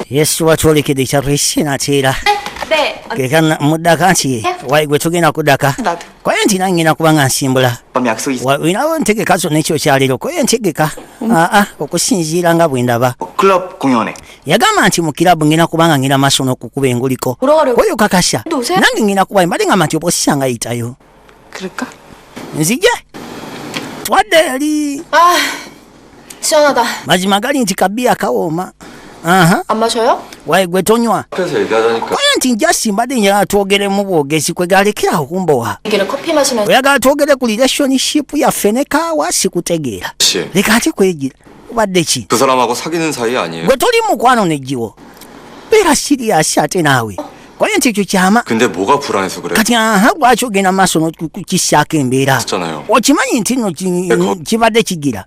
yesu watwolekera ekyalo ekinatera 네. keka muddaka nti wayi gwe tugenda kuddaka 나도. kwaye nti nange ngenda kuba nga nsimbula 그럼 약속 있어. olinawo ntegeka zonna ekyo kyaleero kwaye ntegeka okusinziira nga bwe ndaba 클럽 공연에. yagamba nti mu kirabu ngenda kuba nga ngenda maaso n'okukuba enguliko 돌아가려고. oyo kakasha 도세? nange ngenda kuba mbadde ngamba nti oba osisanga yitayo 그럴까? nzije twadde eri 아, 시원하다. mazima gali nti kabiya kawooma 안 마셔요? wayi gwe tonywa 앞에서 얘기하자니까. kwaye nti njasi mbadde njagala twogeremu bwogezi kwe galekerawo kumbowa 얘기를 커피 마시면서 oyagala twogere ku relationship yaffe ne kaawa sikutegeera 씨, leka ate kwegira obadde ki 그 사람하고 사귀는 사이 아니에요? gwe toli mukwano negiwo beera siriyasi ate naawe kwaye nti ekyo kyama 근데 뭐가 불안해서 그래? kati lwaki ogenda maaso nokissaako embeera 했잖아요. okimanyi nti nno kibadde kigira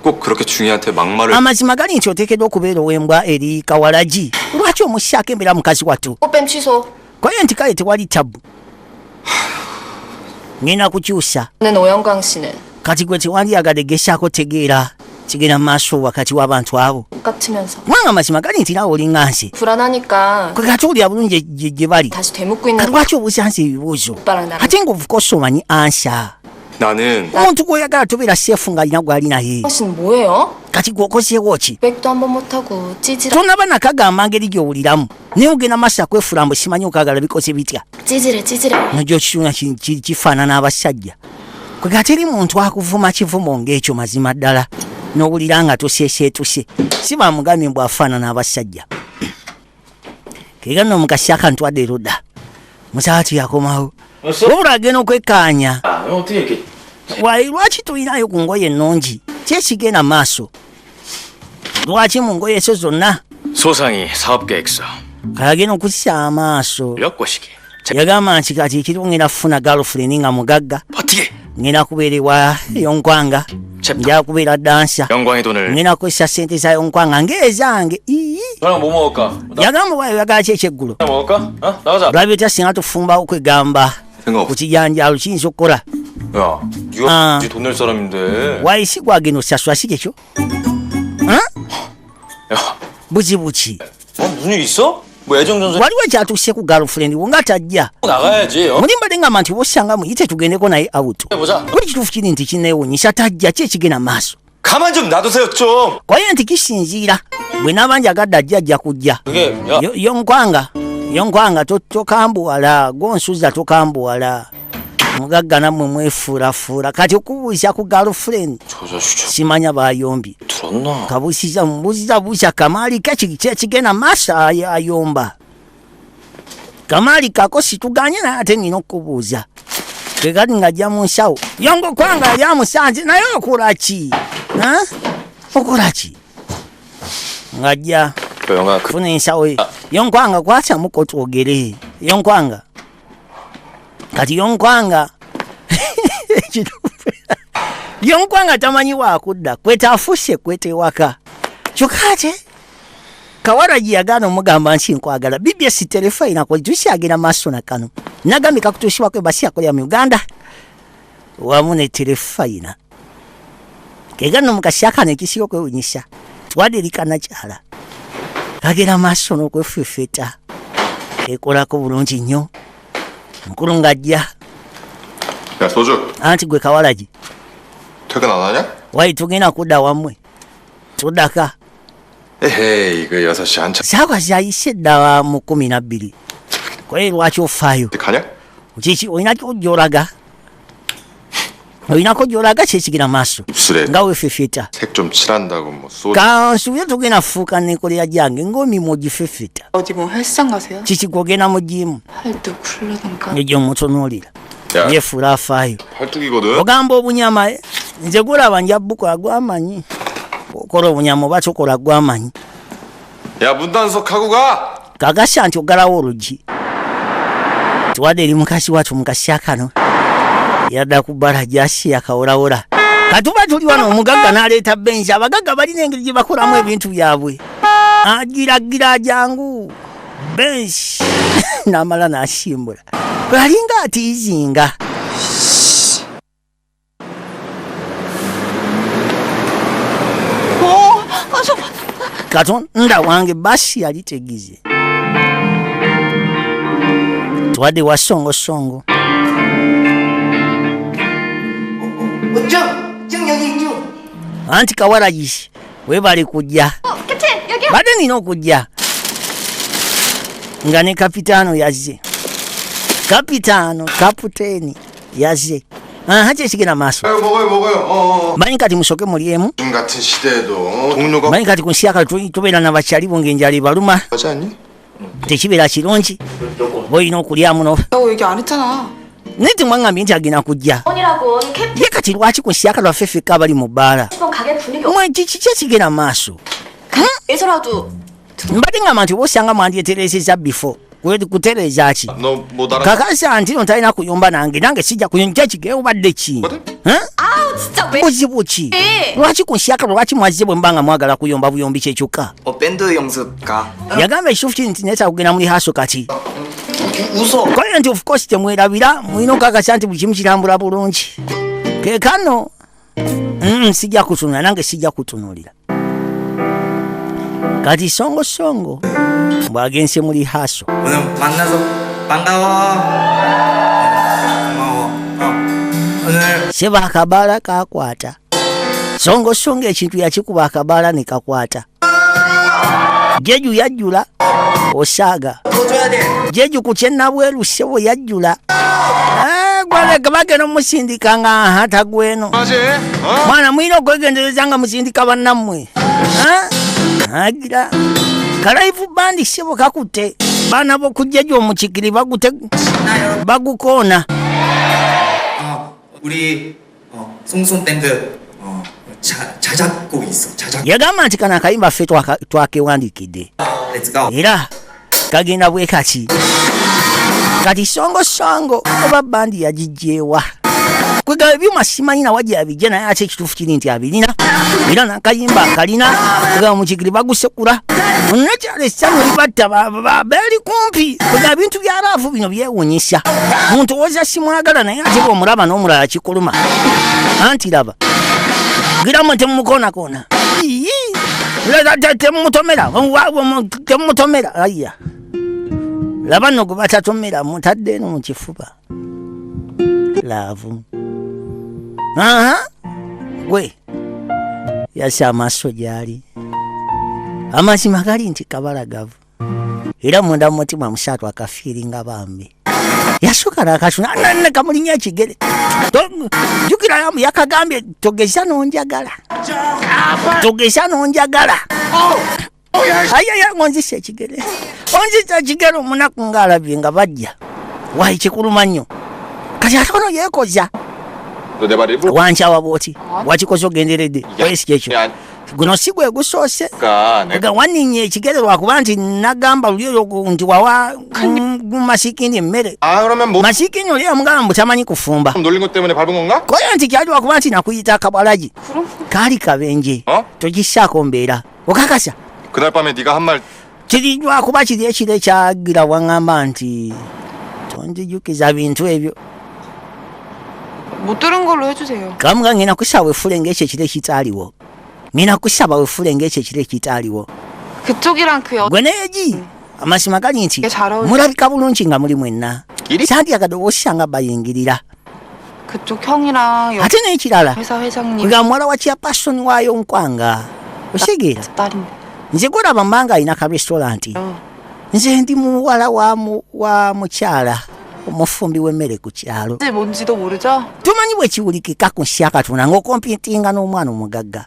꼭 그렇게 중이한테 막말을. amazima gali nti oteekeddwa okubeera ow'embwa eri kawalagi lwaki omussaako embeera mukazi wattu 꽃뱀 취소. kwaye nti kale tewali tabu ngenda kukyusa 는 오영광 씨는 kati gwe tewandiyagadde gessaako tegeera kigenda mu maaso wakati w'abantu abo 똑같으면서 kubanga amazima gali nti naawe olinga nsi 불안하니까 kwe kati olya bulungi gye bali 다시 되묻고 있는 kati lwaki obuuza nsi ebibuuzo 오빠랑 나랑 ate ng'ovukosa omanyi ansa 나는 omuntu gw'oyagala tobeera seefu ng'alina gw'ali naye 씨는 뭐예요? kati gw'okozeewo ki 백도 한 번 못하고 찌질하 tonaba nakagamba ngeri gy'owuliramu naye ogenda maaso akwefula mbu simanyi okagala bikoze bitya 찌질해 nojja okituna kifaanana abasajja kwe kati eri muntu akuvuma kivumo ng'ekyo mazima ddala n'owulira nga toseeseetuse si bamugambye mbw afaanana abasajja kega nno mukasyaaka ntwadde erudda musaati yakomawo wabula agenda okwekkaanya 어떻게 이렇게 wayi lwaki tulinayo ku ngoye ennungi kyekigenda maaso lwaki mu ngoye ezo zonna 소상이 사업계획서 kayagenda okussa amaaso 력고시기 yagamba nti kati ekiro ngenda kufuna galofuleni nga mugagga 어떻게 ngenda kubeerewa yonkwanga 챕터 njala kubeera dansa 영광의 돈을 ngenda kukozesa sente za yonkwanga ng'ezange ii 너랑 뭐 먹을까? yagamba wayo oyagala ki ekyeggulo 나 먹을까? 어? 나가자 olabye otya singa tufumbawo kwegamba 생각 ku 없어. kijanjalo kiyinza okukola 야 네가 네 돈 낼 사람인데 wayi si gwagenda osasula si kyekyo 야 buzibu ki 무슨 일 있어? 뭐 애정전선 waliwo ekyatuuse ku galofuleni wo nga tajja 나가야지 어? muli mbadde ngamba nti wosanga muyite tugendeko naye awutu 해보자 buli kituufu kiri nti kineewunyisa tajja ki ekigenda maaso 가만 좀 놔두세요 좀. kwaye nti kisinziira bwe naaba njagadde ajja kujja 그게 야 yonkwanga tokambuwala gonsuza tokambuwala mugagga nammwe mwefuurafuura kati okubuuza ku galofuleni 저 자식 simanya bayombi 들었나? kabuusiza mubuuziza buuza kamaali kyekigenda maaso ayomba kamaali kako situganye naye ate nina okubuuza kekati ng'ajja mu nsawo yongo kwanga yali amusanze naye okola ki okola ki ng'ajja 그 영화 그 funa ensawo yonkwanga kwasamuko twogere yonkwanga kati yonkwanga yonkwanga tamanyi waakudda kwetafuse kwetewaka kyokka ate kawala gye yagaana omugamba nti nkwagala bbs terefayinako tusyagenda maaso nakano nagambye kakutuusibwako ebasi yakolera mu uganda wamu ne terefayina kegano mukasyakano ekisira okwewunyisa twadde erikanakyala kagenda maaso n'okwefefeta ekolako bulungi nnyo mukulu ng'ajja 야 소주 anti gwe kawalagi 퇴근 안 하냐? wayi tugenda kudda wammwe tuddaka 에헤이 그 6시 한참 saawa zayise dda mu 12 kwaye lwaki ofaayo 가냐? kiki olinako gyolaga olinako gyolaga kyekigenda maaso 입술에 nga weefefeta 색 좀 칠한다고 뭐 소주 kansuubye tugenda fuuka nekolera gyange ng'omimwa ogifefeta 어디 뭐 헬스장 가세요? kiki gwogenda mu jimu 팔도 굴러던가 egyo mutunuulira 야 yefuula afaayo 팔뚝이거든. ogamba obunyama nze gulaba nja bukola gwamanyi okola obunyama oba tokola gwamanyi 야 문단속하고 가. kagasa nti ogalawo olugi tuwadde eri mukazi wattu mukasyakano yadda ku bbala jasi yakawolawola katuba tuli wano omugagga n'aleeta benzi abagagga balina engeri gye bakolamu ebintu byabwe agiragira jangu benzi n'amala n'asimbula alinga atiizinga katonda wange basi yali tegize twadde wa Songosongo anti Kawaragi webali kujja badde nina okujja nga ne kapitaano yazze kapiteeni yazze haki ekigenda maaso manyi kati musoke mulyemu 요즘 같은 시대에도 동료가 manyi kati ku nsi yakati tubeera nabakyali bo ng'enjala ebaluma 하지 않니? tekibeera kirungi boolina okulyamu no 너 얘기 안 했잖아. naye temwangambye nti agenda kujja 원이라고 캡틴 ye kati lwaki ku nsi yakati waffe ffekka abali mu bbaala 가게 분위기 mwe kiki ekigenda maaso 에서라도 mbadde ngamba nti oba osanga mwandyetereezezza bifo kutereeza ki 너뭐 나랑 kakasa nti no talina kuyomba nange sijja kuyomba kigere obadde ki 아우 진짜 왜 buzibu ki lwaki ku nsi yakati lwaki mwazze bwe mbanga mwagala kuyomba buyombi kyekyokka 밴드 연습가 yagamba ekituufu kiri nti nesa kugenda muli haaso kati 웃어 kolera nti of course temwerabira mulina okakasa nti buli kimu kirambula bulungi kekano sijja kutunula nange sijja kutunulira kati Songosongo bwagense muli haaso 오늘 만나서 반가워 고마워 오늘 seba akabaala kakwata Songosongo ekintu yakikuba akabaala ne kakwata jeju yajjula osaaga 도와줘야 돼 jeju ku kyennabweru ssebo yajjula gwaleka bagenda omusindika nga hata gweno 맞지? 어? mwana mwina okwegendereza nga musindika bannammwe agira kalaifu bandi ssebo kakutte baana b'okujjaju omukikiri bagute bagukoona 우리 송송 밴드 자작곡 있어 자작 yagamba nti kano akayimba ffe twakewandiikidde 렛츠 고 era kagenda bwe kati kati Songosongo oba bandi yagijjeewa kwegaba ebyuma simanyi nawa gyabijja naye ate ekituufu kiri nti abirina era nakayimba akalina kwegaba mukigiri bagusekula onakyala essanyu libatta beeri kumpi kwegaba bintu byalaavu bino byewunyisa muntu owoza simwagala naye ate bwomulaba n'omulala kikuluma anti laba giramu temumukoonakona temutomera aya laba nno gwe batatomera mutadde eno mu kifuba laavu gwe yassa amaaso gyali amazima gali nti kabalagavu era munda mu mutima musaatu akafiiringa bambi yasooka nakatuna nekamulinya ekigere jukira yakagambye togeza nonjagala ayaya ngonzisa ekigere onzisa ekigere omunaku ngaalabye nga bajja wayi kikuluma nnyo kati ate ono yeekoza 너 내 말 일부러 wankyawa bwoti wakikoze ogenderedde kwesi kyekyo guno si gwe gusoose 내가 ga waninnya ekigere lwakuba nti nagamba luli oyo nti wawa masikini emmere 아 그러면 뭐 masikini oli amugamba mbu tamanyi kufumba 놀린 것 때문에 밟은 건가? koyo nti kyali lwakuba nti nakuyita akabwalagi kaali kabenje togissaako mbeera okakasa 그날 밤에 네가 한 말 kiri lwakuba kiri ekiro ekyagira waŋŋamba nti tonzijukiza bintu ebyo 못 들은 걸로 해주세요. kamuga ngenda kusaba wefule ng'ekyo ekiro ekitaaliwo ngenda kusaba wefule ng'ekyo ekiro ekitaaliwo 그쪽이랑 그 gwe neegi amazima gali nti 이게 잘 어울려. mulabika bulungi nga muli mwenna iri? sandyagadde obosanga bayingirira 그쪽 형이랑 ate n'ekirala 회사 회장님 nga muwala wa kyapasoni waayo nkwanga osegeera 딸인데. nze gwolaba mbanga alina ka restauranti nze ndi muwala wa mukyala omufumbi w'emmere ku kyalo 이제 뭔지도 mo르죠? tumanyi bwe kiwulikika ku nsi yakatuna ng'okompitinga n'omwana omugagga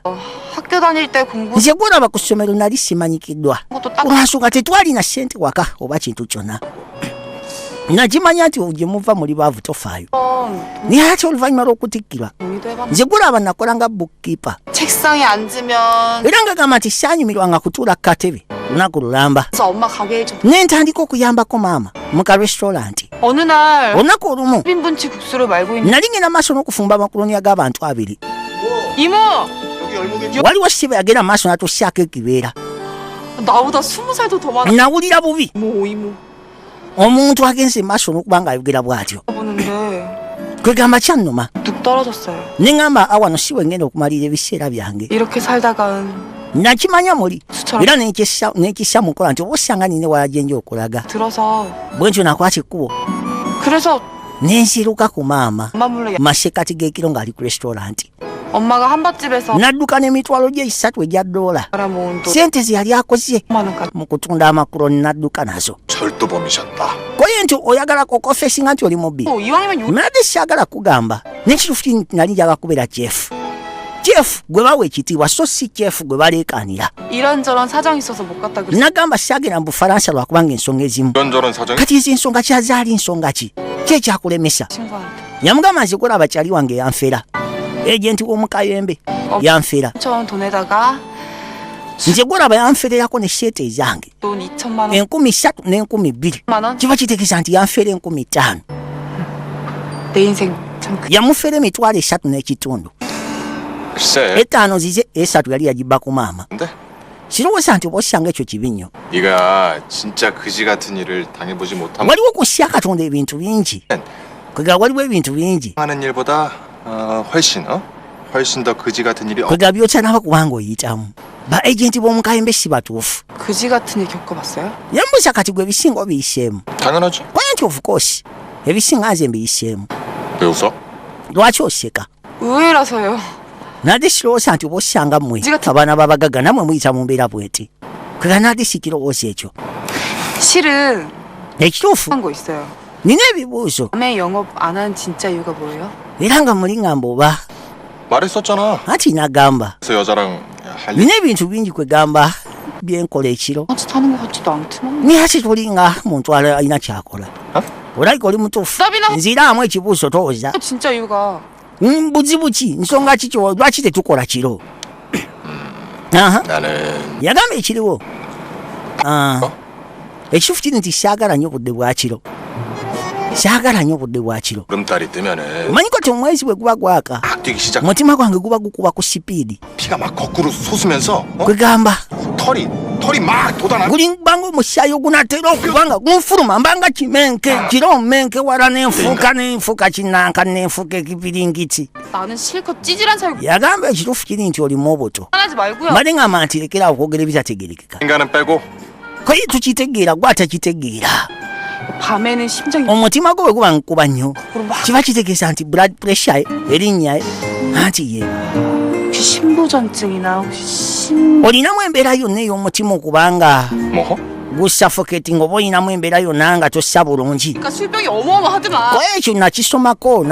학교 다닐 때 공부 nze gwolaba ku ssomero nali simanyikiddwa 것도 딱 olwasonga tetwalina ssente waka oba kintu kyonna nakimanya nti gye muva muli baavu tofaayo naye ate oluvannyuma lw'okutikkirwa 동의도 해봤는데 nze gwolaba nakolanga bookkeeper 책상에 앉으면 era ngagamba nti saanyumirwanga kutuula ku katebe lunaku lulamba 그래서 엄마 가게 해줘. ne ntandika okuyambako maama mu ka restauranti 어느 날 olunaku olumu 1인분치 국수를 말고 있는 nali ngenda maaso n'okufumba amakuloniya g'abantu abiri 이모! waliwo sibe yagenda maaso n'atussaako ekibeera 나보다 20살도 더 많아. nawulira bubi 이모 omuntu agenze maaso n'okuba ng'ayogera bw'atyo 보는데 kwegamba kyannuma 뚝 떨어졌어요. ne ŋŋamba awano si we ngenda okumalira ebiseera byange 이렇게 살다간 nakimanya muli 수처럼 era nekisa mukola nti oba osanga nine walajenja okulaga 들어서 bwentyo nakwata ekkubo 그래서 nenziruka ku maama 엄마 몰래 masekati g'ekiro ng'ali ku restauranti 엄마가 한밭집에서 nadduka n'emitwalo gye 3 egya dola 알아모은 돈 sente ze yali akoze 5만 원까지 mu kutunda amakuloni nadduka nazo 절도범이셨다. koye nti oyagala kokofesinga nti oli mubbi 이왕이면 요 nadde siagala kugamba nekituufu kiri nti nali njagala kubeera jeff gwe bawa ekitiibwa so si jeff gwe baleekaanira 이런저런 사정이 있어서 못 갔다 그랬어 nagamba siagenda mu bufalansa lwakubanga ensonga ezimu 이런저런 사정이 kati ezo ensonga kyazaali nsonga ki kyekyakulemesa 친구한테 yamugamba nze golaba kyali wange yanfera ejenti w'omukayembe yanfera 처음 돈에다가 nze golaba yanfererako ne sheete ezange 돈 2천만 원 3,000 ne2,200 원 kiba kitegeeza nti yanfera 5,500 내 인생 참 yamufera emitwalo 3 n'ekitundu 글쎄. 5 zize 3 yali yagibba ku maama 근데 kirowooza nti oba osanga ekyo kibi nnyo 네가 진짜 그지 같은 일을 당해보지 못하면 waliwo ku ssya katonda ebintu bingi kwega waliwo ebintu bingi 하는 일보다 훨씬 더 그지 같은 일이 kwega byotyanaba kubanga oyitamu ba ejenti b'omukayembe si batuufu 그지 같은 일 겪어봤어요? yambuuza kati gwe ebisinga obiyiseemu 당연하지. kwaye nti of course ebisinga nze mbiyiseemu 왜 웃어? lwaki oseka 의외라서요 nadde kirowooza nti oba osanga mmwe Ziga- abaana babagaga namwe muyita mu mbeera bweti kwega nadde si kirowooza ekyo 실은 ekituufu 한 거 있어요 nina ebibuuzo 밤에 영업 안 한 진짜 이유가 뭐예요? era nga muli ngamba oba 말했었잖아. anti nagamba 그래서 여자랑 할 일. nina ebintu bingi kwegamba byenkola ekiro 같이 타는 것 같지도 않지만 naye ate tolinga muntu alina kyakola olabika oli mutuufu Sabina- nziraamu ekibuuzo tooza 진짜 이유가 buzibu ki nsonga kikyo lwaki tetukola kiro aha 나는 yagamba ekiriwo ekituufu kiri nti saagala nnyo budde bwa kiro saagala nnyo budde bwa kiro 보름달이 뜨면은 omanyiko ti omwezi bwe guba gwaka 막 뛰기 시작. omutima gwange guba gukuba ku sipiidi 피가 막 거꾸로 솟으면서 kwegamba 털이 막 돋아나. gulimbanga omusaayi ogunatera okubanga gunfuluma mbanga kimenke kiro menke wala nenfuuka kinanka nenfuuka ekibiringiti 나는 실컷 찌질한 살고 yagamba ekituufu kiri nti olimu obuto 하지 말고요 mbadde ngamba nti lekerawo okwogera ebitategerekeka 인간은 빼고 koye tukitegeera gwe atakitegeera 밤에는 심장이 omutima gwe bwe guba nkuba nnyo 그럼 막 kiba kitegeeza nti blood pressure erinnya anti ye 혹시 심부전증이나 혹시 심 olinamu embeera yonna ey'omutima okubanga 뭐? gusuffocating oba olinamu embeera yonna nga tossa bulungi 그러니까 술병이 어마어마하더만 koye ekyo nakisomako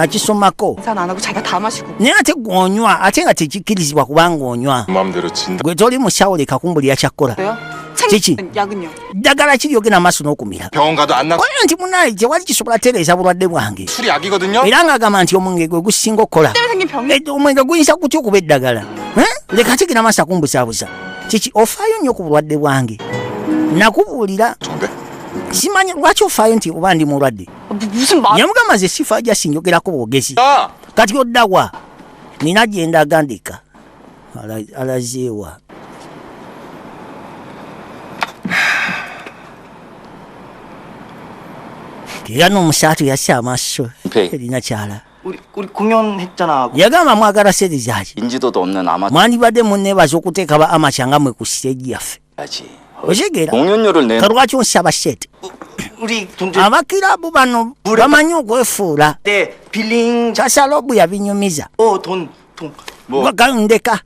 계산 안 하고 자기가 다 마시고 naye ate gw'onywa ate nga tekikkirizibwa kubanga onywa 마음대로 진다. gwe toli musawo leka kumbulira kyakkola 그래요? Chichi. 약은요? ddagala kiri ogenda maaso n'okumira 병원 가도 안 나. koye nti munaye tewali kisobola tereeza bulwadde bwange 술이 약이거든요. era ng'agamba nti omwenge gwe gusinga okukola 때문에 생긴 병이 omwenge guyinza kutya okuba eddagala leka tegenda maaso akumbusaabuza kiki ofaayo nnyo ku bulwadde bwange nakubuulira 좋은데? simanyi lwaki ofaayo nti oba ndi mulwadde 무슨 말 yamugamba nze sifa jasi njogerako bwogezi 야! kati oddawa nina gyenda agandika alazeewa era n'omusaatu yasse amaaso 네. erina kyala 우리 공연했잖아. yagamba mwagala 세리자aki 인지도도 없는 아마추어야지. mwandibadde munneebaza okuteeka ba amacha nga mwe ku siteegi yaffe otegeera 공연료를 내. kalwaki onsaba sente 우리 돈 줄 abakirabu bano bamanyi okwefuula 때 빌링 kyasalobu yabinyumiza 돈 뭐. ndeka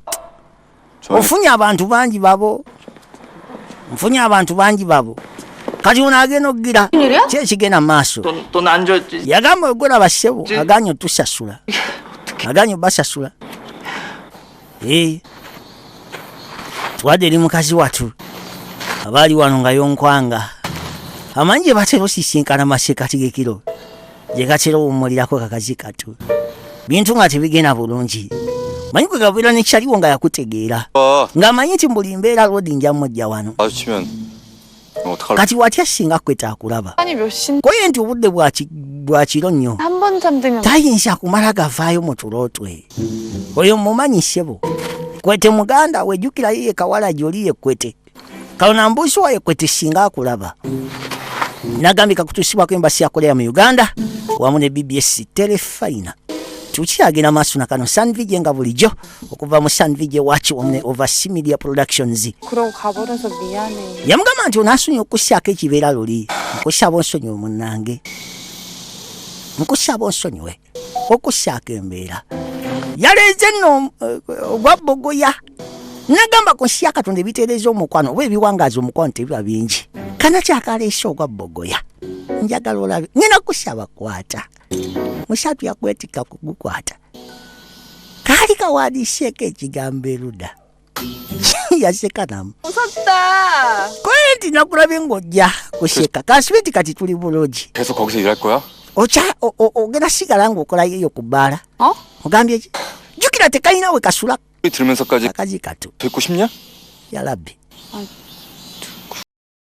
ofunye abantu bangi babo kati ono agenda okugira 일이야? kyekigenda mu maaso 돈안 줘. yagamba ogolaba ssebo aganya otusasula aganya obasasula twadde eri mukazi watu abaali wano nga yonkwanga amanyi gye batera osisinkana masekati gekiro gye gatera owummulirako kakazi katu bintu nga tebigenda bulungi manyi kwe gabeera nekyaliwo nga yakutegeera ng'amanyi nti mbuli mbeera lodi nja mujja wano 마주치면 어떡할래? kati watya singa kweta akulaba 아니 몇 신? koye nti obudde bwa kiro nnyo 한 번 잠들면 tayinza kumala gavaayo mu tulotwe oyo mumanyi ssebo kwete muganda wejjukira yiye kawala gy'oli yekwete kalona mbuusi wa yekwete singa akulaba nagambika kutuusibwako embasi ya koleya mu uganda wamu ne bbs telefayina tukyagenda maaso na kano Sunvige nga bulijjo okuva mu Sunvige wakiwomne Oversea Media Productions. 그러고 가버려서 미안해. Yamugamba nti onaasonya okusyako ekibeera luli nkusaba onsonyiwe munnange, nkusaba onsonyiwe okusyako embeera. Yaleeze nno ogwa Bogoya nagamba kunsya Katonda ebitereeza omukwano oba ebiwangaaza omukwano tebiba bingi. Kana kyakaleese ogwa Bogoya njagala olabe ngenda kusaba kwata musatu yakwetika kugukwata kaali kawandiiseeko ekigambo eruda yaseka namu 무섭다. kwenti nakulabye ng'ojja kuseka kansibe nti kati tuli bulungi. 계속 거기서 일할 거야? ogenda sigala ng'okolayo eyo ku bbaala 어? ogambye ki jjukira tekalina we kasula 들으면서까지 akazi kato 뵙고 싶냐? yalabbi 아,